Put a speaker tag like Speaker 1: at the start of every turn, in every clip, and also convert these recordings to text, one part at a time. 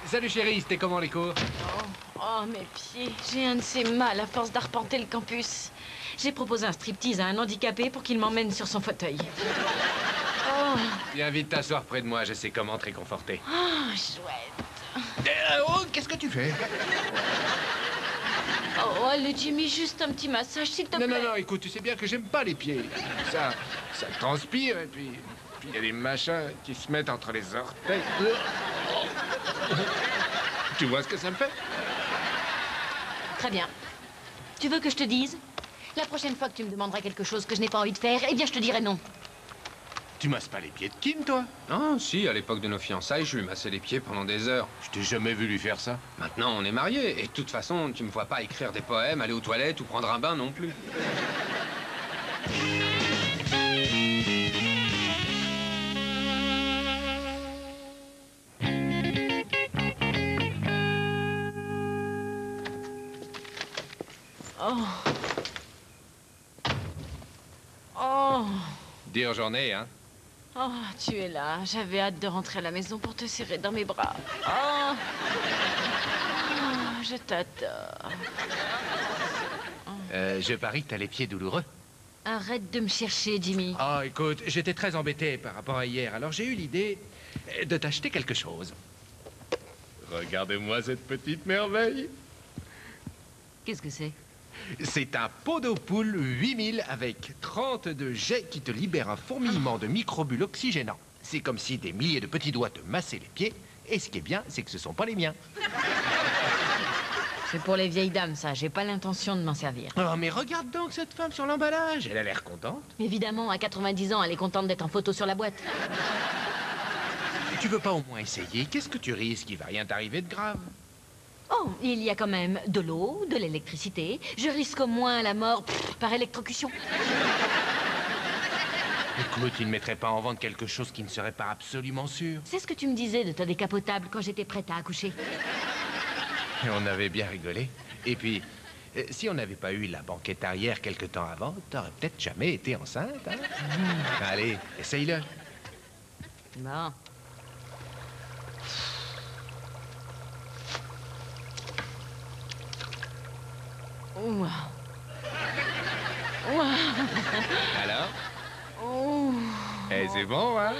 Speaker 1: Salut chérie, c'était comment les cours?
Speaker 2: Oh, mes pieds. J'ai un de ces mal à force d'arpenter le campus. J'ai proposé un striptease à un handicapé pour qu'il m'emmène sur son fauteuil. Oh,
Speaker 1: Viens vite t'asseoir près de moi, je sais comment te réconforter.
Speaker 2: oh chouette.
Speaker 1: Oh, qu'est-ce que tu fais?
Speaker 2: Oh, allez, Jimmy, juste un petit massage, s'il te plaît.
Speaker 1: Non, écoute, tu sais bien que j'aime pas les pieds. Ça transpire et puis il y a des machins qui se mettent entre les orteils. Tu vois ce que ça me fait?
Speaker 2: Très bien. Tu veux que je te dise? La prochaine fois que tu me demanderas quelque chose que je n'ai pas envie de faire, eh bien, je te dirai non.
Speaker 1: Tu masses pas les pieds de Kim, toi?
Speaker 3: Non, si, à l'époque de nos fiançailles, je lui massais les pieds pendant des heures.
Speaker 1: Je t'ai jamais vu lui faire ça.
Speaker 3: Maintenant, on est mariés, et de toute façon, tu me vois pas écrire des poèmes, aller aux toilettes ou prendre un bain non plus.
Speaker 2: Oh. Oh.
Speaker 1: Dure journée, hein?
Speaker 2: Oh, tu es là. J'avais hâte de rentrer à la maison pour te serrer dans mes bras. Oh. Oh, je t'adore.
Speaker 1: Je parie que t'as les pieds douloureux.
Speaker 2: Arrête de me chercher, Jimmy.
Speaker 1: Oh, écoute, j'étais très embêté par rapport à hier, alors j'ai eu l'idée de t'acheter quelque chose. Regardez-moi cette petite merveille.
Speaker 2: Qu'est-ce que c'est?
Speaker 1: C'est un pot d'eau poule 8000 avec 32 jets qui te libèrent un fourmillement de microbules oxygénants. C'est comme si des milliers de petits doigts te massaient les pieds. Et ce qui est bien, c'est que ce sont pas les miens.
Speaker 2: C'est pour les vieilles dames, ça. J'ai pas l'intention de m'en servir.
Speaker 1: Oh, mais regarde donc cette femme sur l'emballage. Elle a l'air contente.
Speaker 2: Évidemment, à 90 ans, elle est contente d'être en photo sur la boîte.
Speaker 1: Tu veux pas au moins essayer? Qu'est-ce que tu risques? Il va rien t'arriver de grave.
Speaker 2: Oh, il y a quand même de l'eau, de l'électricité. Je risque au moins la mort par électrocution.
Speaker 1: Écoute, il ne mettrait pas en vente quelque chose qui ne serait pas absolument sûr.
Speaker 2: C'est ce que tu me disais de ta décapotable quand j'étais prête à accoucher.
Speaker 1: Et on avait bien rigolé. Et puis, si on n'avait pas eu la banquette arrière quelque temps avant, t'aurais peut-être jamais été enceinte, hein? Allez, essaye-le.
Speaker 2: Bon. Ouah. Ouah.
Speaker 1: Alors?
Speaker 2: Oh.
Speaker 1: Eh, c'est bon, hein?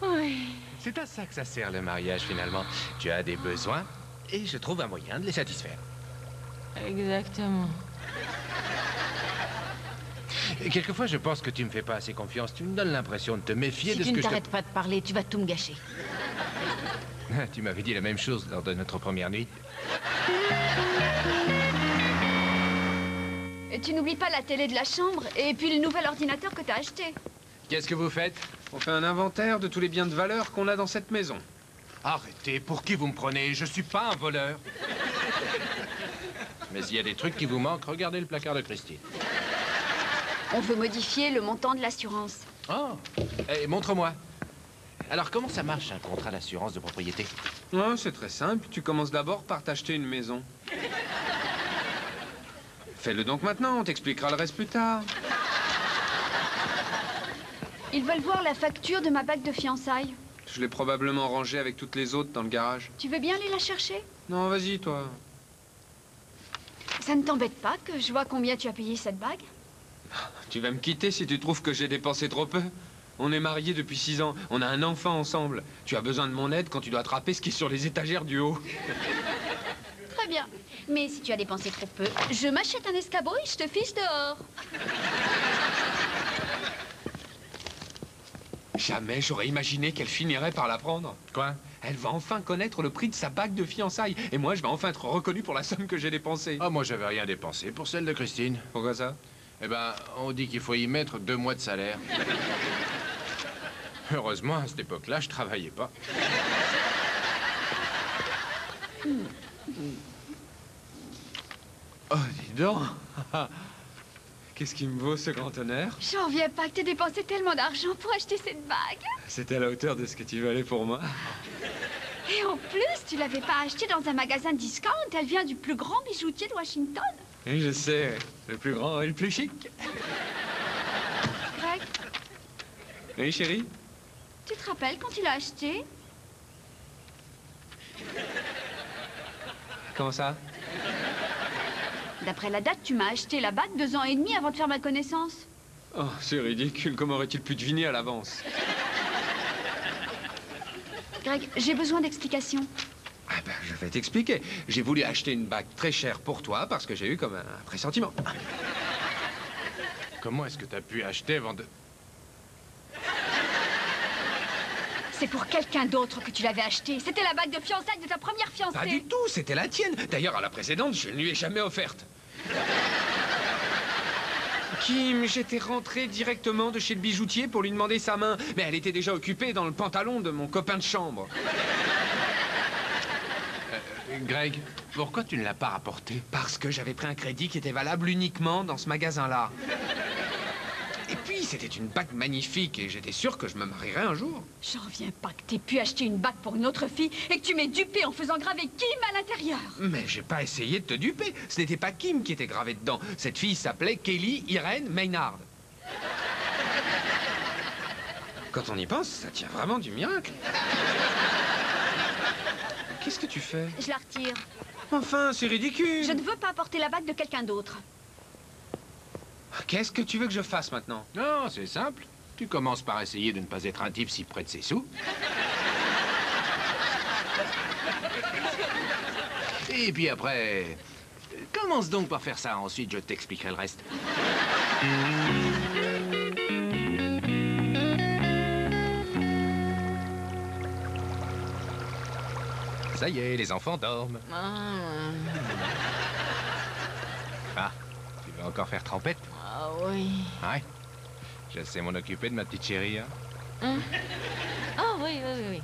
Speaker 2: Oui.
Speaker 1: C'est à ça que ça sert le mariage, finalement. Tu as des besoins, et je trouve un moyen de les satisfaire.
Speaker 2: Exactement.
Speaker 1: Et quelquefois, je pense que tu me fais pas assez confiance. Tu me donnes l'impression de te méfier
Speaker 2: Si
Speaker 1: de ce
Speaker 2: tu
Speaker 1: que
Speaker 2: ne
Speaker 1: je te...
Speaker 2: t'arrêtes pas de parler, tu vas tout me gâcher.
Speaker 1: Tu m'avais dit la même chose lors de notre première nuit.
Speaker 4: Et tu n'oublies pas la télé de la chambre et puis le nouvel ordinateur que t'as acheté.
Speaker 1: Qu'est-ce que vous faites?
Speaker 3: On fait un inventaire de tous les biens de valeur qu'on a dans cette maison.
Speaker 1: Arrêtez, pour qui vous me prenez? Je suis pas un voleur. Mais il y a des trucs qui vous manquent. Regardez le placard de Christine.
Speaker 4: On veut modifier le montant de l'assurance.
Speaker 1: Oh, eh, montre-moi. Alors, comment ça marche, un contrat d'assurance de propriété?
Speaker 3: Ouais, c'est très simple. Tu commences d'abord par t'acheter une maison. Fais-le donc maintenant, on t'expliquera le reste plus tard.
Speaker 4: Ils veulent voir la facture de ma bague de fiançailles.
Speaker 3: Je l'ai probablement rangée avec toutes les autres dans le garage.
Speaker 4: Tu veux bien aller la chercher?
Speaker 3: Non, vas-y, toi.
Speaker 4: Ça ne t'embête pas que je vois combien tu as payé cette bague?
Speaker 3: Tu vas me quitter si tu trouves que j'ai dépensé trop peu. On est mariés depuis 6 ans. On a un enfant ensemble. Tu as besoin de mon aide quand tu dois attraper ce qui est sur les étagères du haut.
Speaker 4: Très bien. Mais si tu as dépensé trop peu, je m'achète un escabeau et je te fiche dehors.
Speaker 3: Jamais j'aurais imaginé qu'elle finirait par l'apprendre.
Speaker 1: Quoi?
Speaker 3: Elle va enfin connaître le prix de sa bague de fiançailles. Et moi, je vais enfin être reconnu pour la somme que j'ai dépensée.
Speaker 1: Ah, moi, j'avais rien dépensé pour celle de Christine.
Speaker 3: Pourquoi ça?
Speaker 1: Eh ben, on dit qu'il faut y mettre 2 mois de salaire. Heureusement, à cette époque-là, je travaillais pas.
Speaker 3: Oh, dis donc. Qu'est-ce qui me vaut ce grand honneur?
Speaker 4: J'en reviens pas que t'aies dépensé tellement d'argent pour acheter cette bague.
Speaker 3: C'était à la hauteur de ce que tu valais pour moi.
Speaker 4: Et en plus, tu l'avais pas achetée dans un magasin de discount. Elle vient du plus grand bijoutier de Washington.
Speaker 3: Oui, je sais. Le plus grand et le plus chic.
Speaker 4: Greg,
Speaker 3: Oui, chérie?
Speaker 4: tu te rappelles quand tu l'as acheté?
Speaker 3: Comment ça?
Speaker 4: D'après la date, tu m'as acheté la bague 2 ans et demi avant de faire ma connaissance.
Speaker 3: Oh, c'est ridicule. Comment aurait-il pu deviner à l'avance?
Speaker 4: Greg, j'ai besoin d'explications.
Speaker 3: Ah ben, je vais t'expliquer. J'ai voulu acheter une bague très chère pour toi parce que j'ai eu comme un pressentiment.
Speaker 1: Comment est-ce que t'as pu acheter avant de...
Speaker 4: C'est pour quelqu'un d'autre que tu l'avais acheté. C'était la bague de fiançailles de ta première fiancée.
Speaker 3: Pas du tout, c'était la tienne. D'ailleurs, à la précédente, je ne lui ai jamais offerte. Kim, j'étais rentré directement de chez le bijoutier pour lui demander sa main. Mais elle était déjà occupée dans le pantalon de mon copain de chambre.
Speaker 1: Greg, pourquoi tu ne l'as pas rapporté?
Speaker 3: Parce que j'avais pris un crédit qui était valable uniquement dans ce magasin-là. Et puis, c'était une bague magnifique et j'étais sûr que je me marierais un jour.
Speaker 4: J'en reviens pas que t'aies pu acheter une bague pour une autre fille et que tu m'aies dupé en faisant graver Kim à l'intérieur.
Speaker 3: Mais j'ai pas essayé de te duper. Ce n'était pas Kim qui était gravée dedans. Cette fille s'appelait Kelly Irene Maynard. Quand on y pense, ça tient vraiment du miracle. Qu'est-ce que tu fais?
Speaker 4: Je la retire.
Speaker 3: Enfin, c'est ridicule.
Speaker 4: Je ne veux pas porter la bague de quelqu'un d'autre.
Speaker 3: Qu'est-ce que tu veux que je fasse maintenant?
Speaker 1: Non, c'est simple. Tu commences par essayer de ne pas être un type si près de ses sous. Et puis après... Commence donc par faire ça, ensuite je t'expliquerai le reste. Ça y est, les enfants dorment. Ah, tu veux encore faire trempette?
Speaker 2: Ah oui.
Speaker 1: Ouais. Je sais m'en occuper de ma petite chérie, hein.
Speaker 2: Ah oui, oui, oui.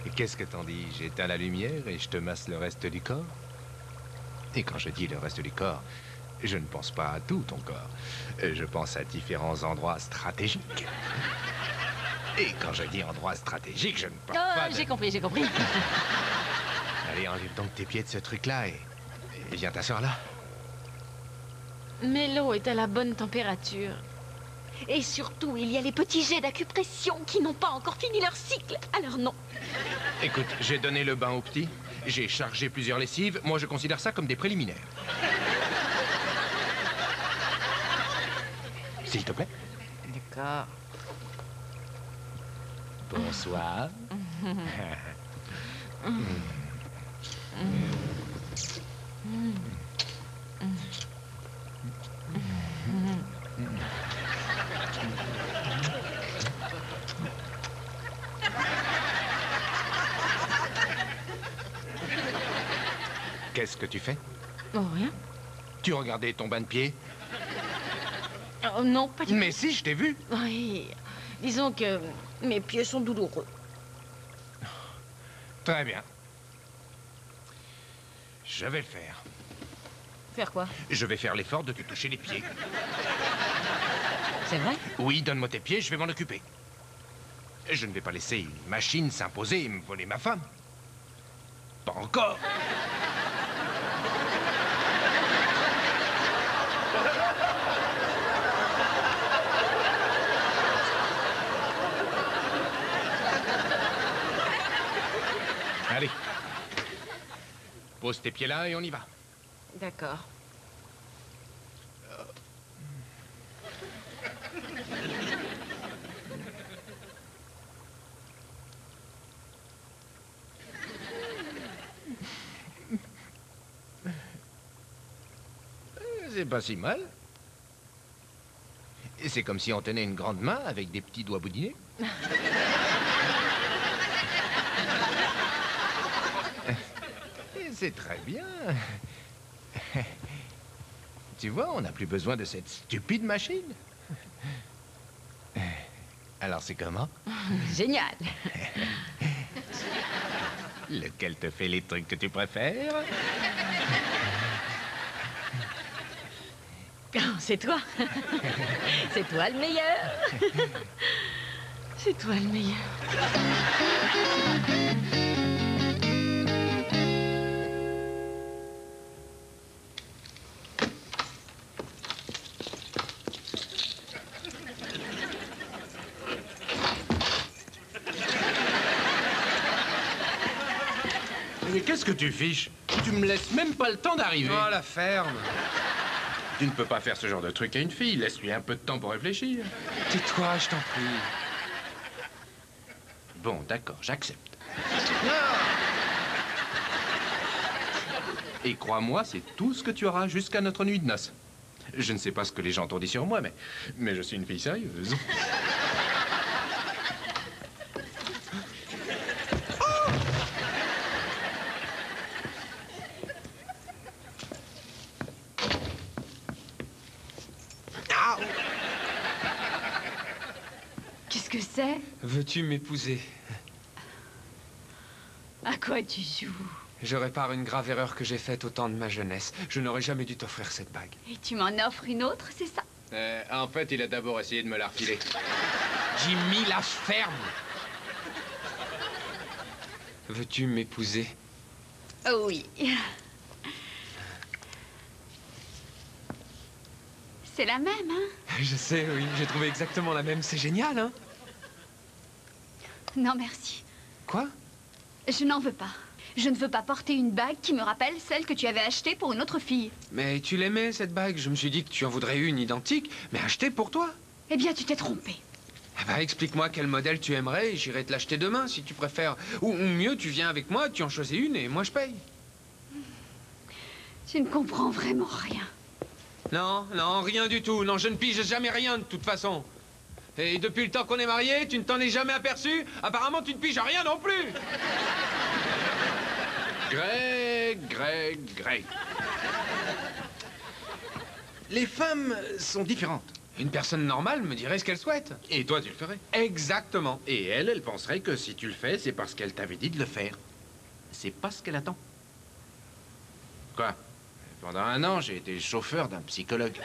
Speaker 1: Et qu'est-ce que t'en dis? J'éteins la lumière et je te masse le reste du corps. Et quand je dis le reste du corps, je ne pense pas à tout ton corps. Je pense à différents endroits stratégiques. Et quand je dis endroits stratégiques, je ne parle pas de...
Speaker 2: J'ai compris, j'ai compris.
Speaker 1: Allez, enlève donc tes pieds de ce truc-là et viens t'asseoir là.
Speaker 2: Mais l'eau est à la bonne température. Et surtout, il y a les petits jets d'acupression qui n'ont pas encore fini leur cycle. Alors non.
Speaker 1: Écoute, j'ai donné le bain au petit, j'ai chargé plusieurs lessives. Moi, je considère ça comme des préliminaires. S'il te plaît.
Speaker 2: D'accord.
Speaker 1: Bonsoir. Qu'est-ce que tu fais?
Speaker 2: Oh, rien.
Speaker 1: Tu regardais ton bain de pied?
Speaker 2: Oh, non, pas du tout.
Speaker 1: Mais si, je t'ai vu.
Speaker 2: Oui. Disons que mes pieds sont douloureux.
Speaker 1: Très bien. Je vais le faire.
Speaker 2: Faire quoi?
Speaker 1: Je vais faire l'effort de te toucher les pieds.
Speaker 2: C'est vrai?
Speaker 1: Oui, donne-moi tes pieds, je vais m'en occuper. Je ne vais pas laisser une machine s'imposer et me voler ma femme. Pas encore. Allez. Pose tes pieds là et on y va.
Speaker 2: D'accord.
Speaker 1: C'est pas si mal. Et c'est comme si on tenait une grande main avec des petits doigts boudinés. C'est très bien. Tu vois, on n'a plus besoin de cette stupide machine. Alors c'est comment?
Speaker 2: Génial.
Speaker 1: Lequel te fait les trucs que tu préfères?
Speaker 2: Oh, c'est toi. C'est toi le meilleur. C'est toi le meilleur.
Speaker 1: Mais qu'est-ce que tu fiches? Tu me laisses même pas le temps d'arriver.
Speaker 3: Oh, la ferme.
Speaker 1: Tu ne peux pas faire ce genre de truc à une fille. Laisse-lui un peu de temps pour réfléchir.
Speaker 3: Tais-toi, je t'en prie.
Speaker 1: Bon, d'accord, j'accepte. Et crois-moi, c'est tout ce que tu auras jusqu'à notre nuit de noces. Je ne sais pas ce que les gens t'ont dit sur moi, mais je suis une fille sérieuse.
Speaker 4: Qu'est-ce que c'est?
Speaker 3: Veux-tu m'épouser?
Speaker 4: À quoi tu joues?
Speaker 3: Je répare une grave erreur que j'ai faite au temps de ma jeunesse. Je n'aurais jamais dû t'offrir cette bague.
Speaker 4: Et tu m'en offres une autre, c'est ça?
Speaker 1: En fait, il a d'abord essayé de me la refiler.
Speaker 3: Jimmy, la ferme. Veux-tu m'épouser?
Speaker 4: Oh oui. C'est la même, hein?
Speaker 3: Je sais, oui. J'ai trouvé exactement la même. C'est génial, hein?
Speaker 4: Non, merci.
Speaker 3: Quoi?
Speaker 4: Je n'en veux pas. Je ne veux pas porter une bague qui me rappelle celle que tu avais achetée pour une autre fille.
Speaker 3: Mais tu l'aimais, cette bague. Je me suis dit que tu en voudrais une identique, mais achetée pour toi.
Speaker 4: Eh bien, tu t'es trompé.
Speaker 3: Eh ben, explique-moi quel modèle tu aimerais et j'irai te l'acheter demain, si tu préfères. Ou mieux, tu viens avec moi, tu en choisis une et moi je paye.
Speaker 4: Tu ne comprends vraiment rien.
Speaker 3: Non, non, rien du tout. Non, je ne pige jamais rien de toute façon. Et depuis le temps qu'on est mariés, tu ne t'en es jamais aperçu? Apparemment, tu ne piges rien non plus.
Speaker 1: Greg. Les femmes sont différentes.
Speaker 3: Une personne normale me dirait ce qu'elle souhaite.
Speaker 1: Et toi, tu le ferais.
Speaker 3: Exactement.
Speaker 1: Et elle penserait que si tu le fais, c'est parce qu'elle t'avait dit de le faire. C'est pas ce qu'elle attend. Quoi? Pendant 1 an, j'ai été chauffeur d'un psychologue.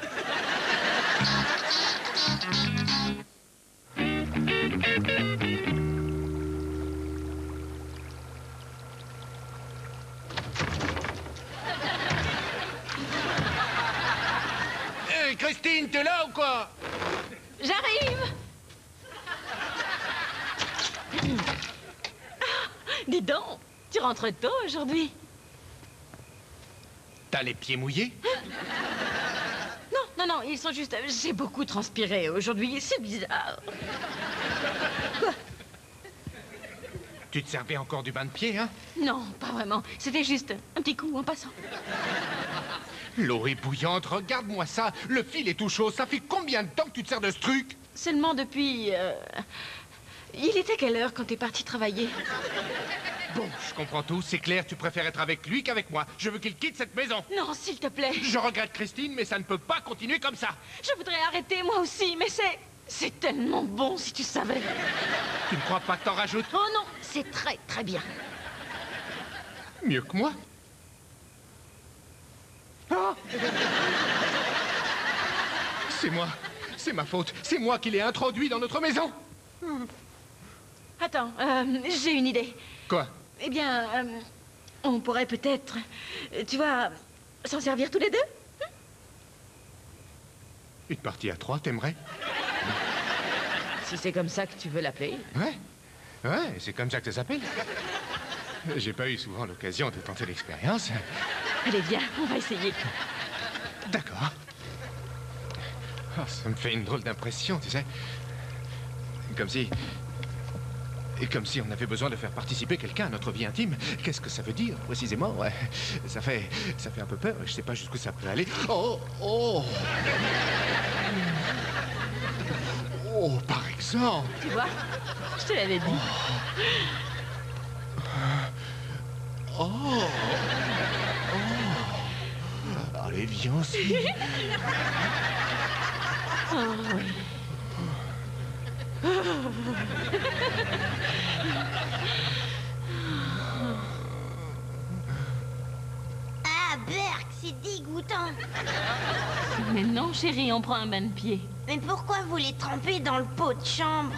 Speaker 1: Hé, Christine, t'es là ou quoi?
Speaker 2: J'arrive. Dis donc, tu rentres tôt aujourd'hui.
Speaker 1: T'as les pieds mouillés?
Speaker 2: Non, ils sont juste... J'ai beaucoup transpiré aujourd'hui, c'est bizarre. Quoi?
Speaker 1: Tu te servais encore du bain de pied, hein?
Speaker 2: Non, pas vraiment. C'était juste un petit coup en passant.
Speaker 1: L'eau est bouillante, regarde-moi ça. Le fil est tout chaud. Ça fait combien de temps que tu te sers de ce truc?
Speaker 2: Seulement depuis... Il était quelle heure quand t'es parti travailler?
Speaker 1: Bon, je comprends tout. C'est clair, tu préfères être avec lui qu'avec moi. Je veux qu'il quitte cette maison.
Speaker 2: Non, s'il te plaît.
Speaker 1: Je regrette Christine, mais ça ne peut pas continuer comme ça.
Speaker 2: Je voudrais arrêter moi aussi, mais c'est tellement bon si tu savais.
Speaker 1: Tu ne crois pas que t'en rajoutes?
Speaker 2: Oh non, c'est très, très bien.
Speaker 1: Mieux que moi? Oh! C'est moi. C'est ma faute. C'est moi qui l'ai introduit dans notre maison.
Speaker 2: Attends, j'ai une idée.
Speaker 1: Quoi?
Speaker 2: Eh bien, on pourrait peut-être, tu vois, s'en servir tous les deux?
Speaker 1: Une partie à 3, t'aimerais?
Speaker 2: Si c'est comme ça que tu veux l'appeler.
Speaker 1: Ouais, c'est comme ça que ça s'appelle. J'ai pas eu souvent l'occasion de tenter l'expérience.
Speaker 2: Allez, viens, on va essayer.
Speaker 1: D'accord. Oh, ça me fait une drôle d'impression, tu sais. Comme si on avait besoin de faire participer quelqu'un à notre vie intime. Qu'est-ce que ça veut dire, précisément? Ouais, ça fait un peu peur. Je sais pas jusqu'où ça peut aller. Oh, par exemple.
Speaker 2: Tu vois, je te l'avais dit.
Speaker 1: Allez, viens aussi.
Speaker 2: Oh, oui.
Speaker 5: Ah, Burk, c'est dégoûtant.
Speaker 2: Mais non, chérie, on prend un bain de pied.
Speaker 5: Mais pourquoi vous les trempez dans le pot de chambre?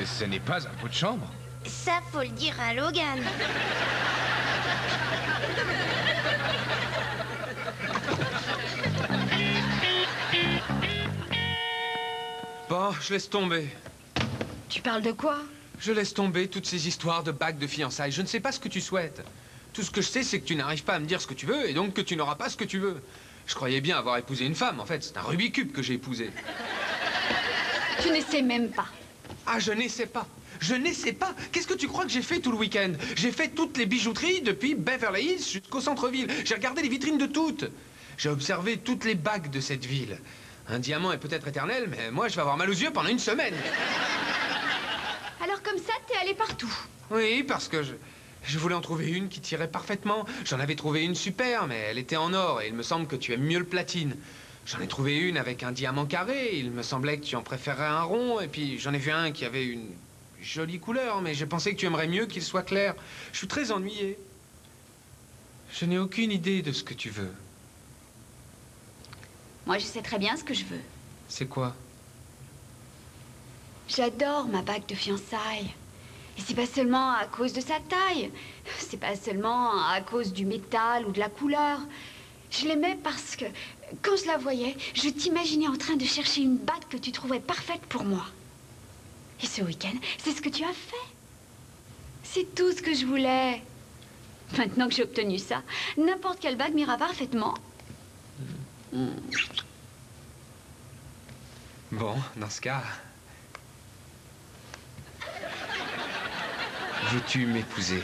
Speaker 1: Ce n'est pas un pot de chambre.
Speaker 5: Ça, faut le dire à Logan.
Speaker 3: Oh, je laisse tomber.
Speaker 4: Tu parles de quoi?
Speaker 3: Je laisse tomber toutes ces histoires de bagues de fiançailles. Je ne sais pas ce que tu souhaites. Tout ce que je sais, c'est que tu n'arrives pas à me dire ce que tu veux, et donc que tu n'auras pas ce que tu veux. Je croyais bien avoir épousé une femme. En fait, c'est un Rubik's Cube que j'ai épousé.
Speaker 4: Tu n'essaies même pas.
Speaker 3: Ah, je n'essaie pas. Je n'essaie pas. Qu'est-ce que tu crois que j'ai fait tout le week-end? J'ai fait toutes les bijouteries depuis Beverly Hills jusqu'au centre-ville. J'ai regardé les vitrines de toutes. J'ai observé toutes les bagues de cette ville. Un diamant est peut-être éternel, mais moi, je vais avoir mal aux yeux pendant une semaine.
Speaker 4: Alors comme ça, t'es allé partout.
Speaker 3: Oui, parce que je voulais en trouver une qui tirait parfaitement. J'en avais trouvé une super, mais elle était en or, et il me semble que tu aimes mieux le platine. J'en ai trouvé une avec un diamant carré, il me semblait que tu en préférerais un rond, et puis j'en ai vu un qui avait une jolie couleur, mais j'ai pensé que tu aimerais mieux qu'il soit clair. Je suis très ennuyé. Je n'ai aucune idée de ce que tu veux.
Speaker 4: Moi, je sais très bien ce que je veux.
Speaker 3: C'est quoi?
Speaker 4: J'adore ma bague de fiançailles. Et c'est pas seulement à cause de sa taille. C'est pas seulement à cause du métal ou de la couleur. Je l'aimais parce que, quand je la voyais, je t'imaginais en train de chercher une bague que tu trouvais parfaite pour moi. Et ce week-end, c'est ce que tu as fait. C'est tout ce que je voulais. Maintenant que j'ai obtenu ça, n'importe quelle bague m'ira parfaitement.
Speaker 3: Bon, dans ce cas... Veux-tu m'épouser?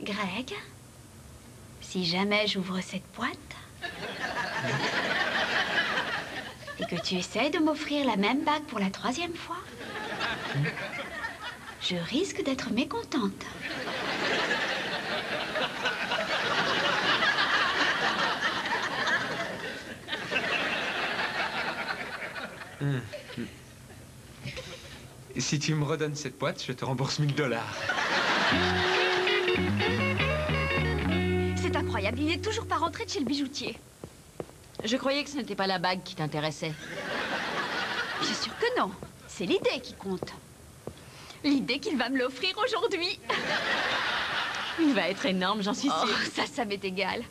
Speaker 4: Greg, si jamais j'ouvre cette boîte et que tu essaies de m'offrir la même bague pour la 3e fois, je risque d'être mécontente.
Speaker 3: Si tu me redonnes cette boîte, je te rembourse $1000.
Speaker 4: C'est incroyable, il n'est toujours pas rentré de chez le bijoutier.
Speaker 2: Je croyais que ce n'était pas la bague qui t'intéressait.
Speaker 4: Bien sûr que non, c'est l'idée qui compte. L'idée qu'il va me l'offrir aujourd'hui.
Speaker 2: Il va être énorme, j'en suis
Speaker 4: Oh,
Speaker 2: sûre.
Speaker 4: ça m'est égal.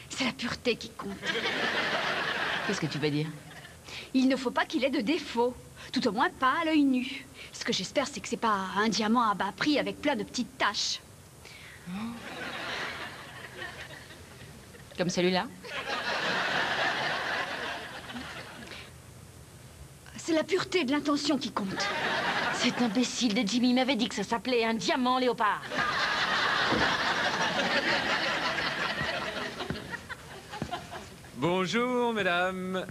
Speaker 4: C'est la pureté qui compte.
Speaker 2: Qu'est-ce que tu veux dire?
Speaker 4: Il ne faut pas qu'il ait de défauts. Tout au moins pas à l'œil nu. Ce que j'espère, c'est que c'est pas un diamant à bas prix avec plein de petites taches.
Speaker 2: Comme celui-là?
Speaker 4: C'est la pureté de l'intention qui compte.
Speaker 2: Cet imbécile de Jimmy m'avait dit que ça s'appelait un diamant léopard.
Speaker 3: Bonjour, mesdames.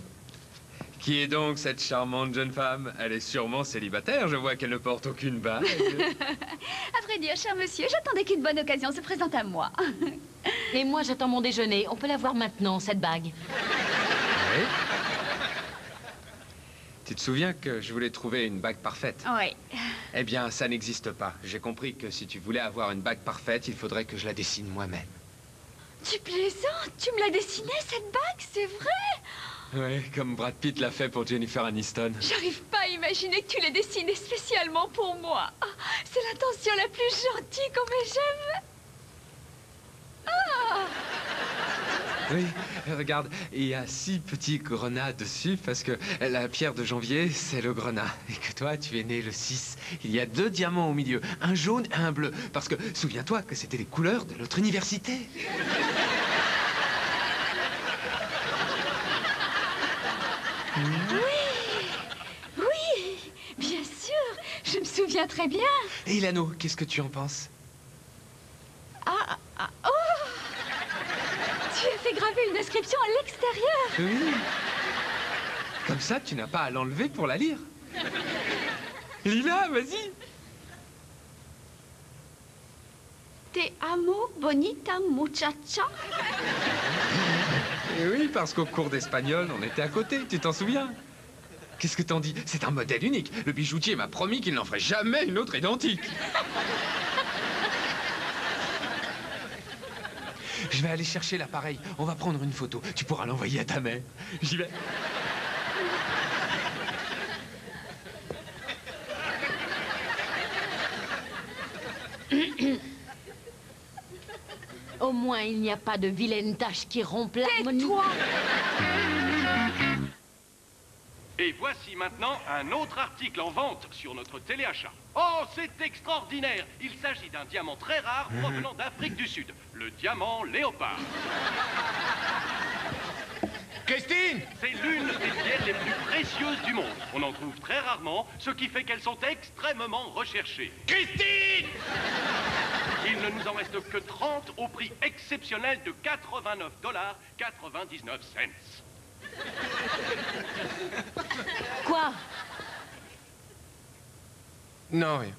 Speaker 3: Qui est donc cette charmante jeune femme? Elle est sûrement célibataire, je vois qu'elle ne porte aucune bague.
Speaker 4: À vrai dire, cher monsieur, j'attendais qu'une bonne occasion se présente à moi.
Speaker 2: Et moi, j'attends mon déjeuner. On peut la voir maintenant, cette bague.
Speaker 3: Oui. Tu te souviens que je voulais trouver une bague parfaite?
Speaker 4: Oui.
Speaker 3: Eh bien, ça n'existe pas. J'ai compris que si tu voulais avoir une bague parfaite, il faudrait que je la dessine moi-même.
Speaker 4: Tu plaisantes? Tu me l'as dessinée, cette bague, c'est vrai?
Speaker 3: Oui, comme Brad Pitt l'a fait pour Jennifer Aniston.
Speaker 4: J'arrive pas à imaginer que tu l'aies dessinée spécialement pour moi. Ah, c'est l'intention la plus gentille qu'on m'ait jamais... Ah!
Speaker 3: Oui, regarde, il y a 6 petits grenats dessus parce que la pierre de janvier, c'est le grenat. Et que toi, tu es né le 6. Il y a 2 diamants au milieu, un jaune et un bleu. Parce que, souviens-toi que c'était les couleurs de notre université.
Speaker 4: Oui, bien sûr, je me souviens très bien.
Speaker 3: Et Ilano, qu'est-ce que tu en penses?
Speaker 4: Oh! Tu as fait graver une inscription à l'extérieur.
Speaker 3: Oui. Comme ça, tu n'as pas à l'enlever pour la lire. Lila, vas-y.
Speaker 4: Te amo, bonita muchacha.
Speaker 3: Et oui, parce qu'au cours d'espagnol, on était à côté, tu t'en souviens? Qu'est-ce que t'en dis? C'est un modèle unique. Le bijoutier m'a promis qu'il n'en ferait jamais une autre identique. Je vais aller chercher l'appareil. On va prendre une photo. Tu pourras l'envoyer à ta mère. J'y vais.
Speaker 2: Au moins, il n'y a pas de vilaine tache qui rompt l'harmonie.
Speaker 4: Tais-toi!
Speaker 6: Et voici maintenant un autre article en vente sur notre téléachat. Oh, c'est extraordinaire! Il s'agit d'un diamant très rare provenant d'Afrique du Sud, le diamant léopard.
Speaker 1: Christine!
Speaker 6: C'est l'une des pierres les plus précieuses du monde. On en trouve très rarement, ce qui fait qu'elles sont extrêmement recherchées.
Speaker 1: Christine!
Speaker 6: Il ne nous en reste que 30 au prix exceptionnel de 89,99 $.
Speaker 2: Quoi?
Speaker 1: Non, rien.